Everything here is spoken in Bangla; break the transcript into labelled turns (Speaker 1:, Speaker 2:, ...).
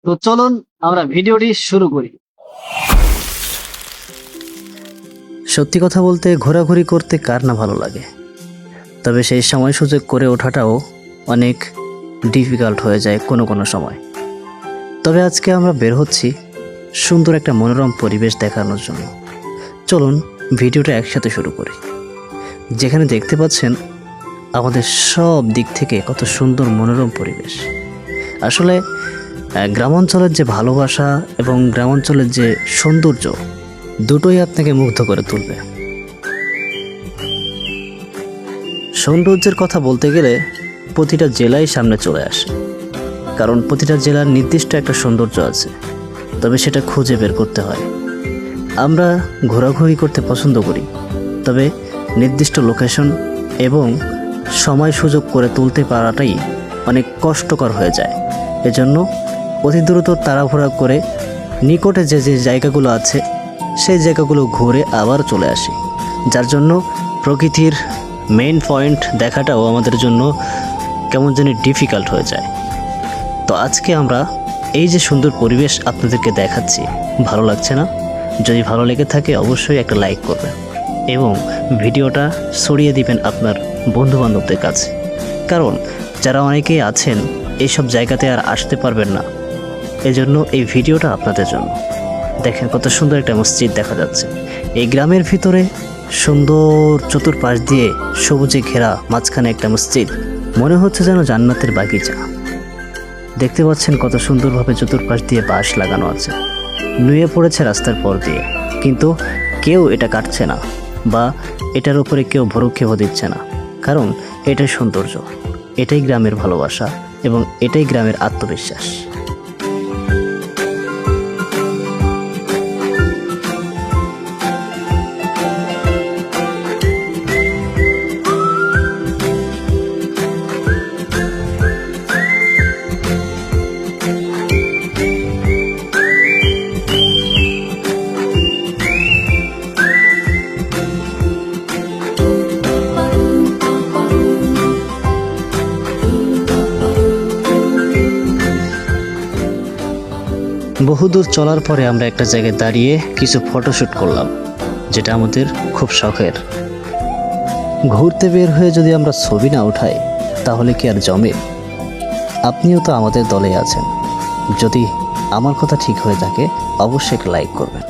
Speaker 1: তো চলুন আমরা ভিডিওটি শুরু করি।
Speaker 2: সত্যি কথা বলতে ঘোরাঘুরি করতে কার না ভালো লাগে, তবে সেই সময় সুযোগ করে ওঠাটাও অনেক ডিফিকাল্ট হয়ে যায় কোনো সময়। তবে আজকে আমরা বের হচ্ছি সুন্দর একটা মনোরম পরিবেশ দেখানোর জন্য। চলুন ভিডিওটা একসাথে শুরু করি। যেখানে দেখতে পাচ্ছেন আমাদের সব দিক থেকে কত সুন্দর মনোরম পরিবেশ। আসলে গ্রামাঞ্চলের যে ভালোবাসা এবং গ্রামাঞ্চলের যে সৌন্দর্য, দুটোই আপনাকে মুগ্ধ করে তুলবে। সৌন্দর্যের কথা বলতে গেলে প্রতিটা জেলাই সামনে চলে আসে, কারণ প্রতিটা জেলার নির্দিষ্ট একটা সৌন্দর্য আছে, তবে সেটা খুঁজে বের করতে হয়। আমরা ঘোরাঘুরি করতে পছন্দ করি, তবে নির্দিষ্ট লোকেশন এবং সময় সুযোগ করে তুলতে পারাটাই অনেক কষ্টকর হয়ে যায়। এজন্য অতি দ্রুত তাড়াহুড়া করে নিকটে যে জায়গাগুলো আছে সেই জায়গাগুলো ঘুরে আবার চলে আসি, যার জন্য প্রকৃতির মেইন পয়েন্ট দেখাটাও আমাদের জন্য কেমন জানি ডিফিকাল্ট হয়ে যায়। তো আজকে আমরা এই যে সুন্দর পরিবেশ আপনাদেরকে দেখাচ্ছি, ভালো লাগছে না? যদি ভালো লেগে থাকে অবশ্যই একটা লাইক করবেন এবং ভিডিওটা ছড়িয়ে দিবেন আপনার বন্ধুবান্ধবদের কাছে, কারণ যারা অনেকেই আছেন এইসব জায়গাতে আর আসতে পারবেন না, এজন্য এই ভিডিওটা আপনাদের জন্য। দেখেন কত সুন্দর একটা মসজিদ দেখা যাচ্ছে। এই গ্রামের ভিতরে সুন্দর চতুর্পাশ দিয়ে সবুজে ঘেরা মাঝখানে একটা মসজিদ, মনে হচ্ছে যেন জান্নাতের বাগিচা। দেখতে পাচ্ছেন কত সুন্দরভাবে চতুর্পাশ দিয়ে বাঁশ লাগানো আছে, নুয়ে পড়েছে রাস্তার পর দিয়ে, কিন্তু কেউ এটা কাটছে না বা এটার উপরে কেউ ভরুক্ষেপ দিচ্ছে না, কারণ এটাই সৌন্দর্য, এটাই গ্রামের ভালোবাসা এবং এটাই গ্রামের আত্মবিশ্বাস। বহুদূর চলার পরে আমরা একটা জায়গায় দাঁড়িয়ে কিছু ফটোশ্যুট করলাম, যেটা আমাদের খুব শখের। ঘুরতে বের হয়ে যদি আমরা ছবি না উঠাই তাহলে কি আর জমে? আপনিও তো আমাদের দলে আছেন, যদি আমার কথা ঠিক হয়ে থাকে অবশ্যই একটা লাইক করবেন।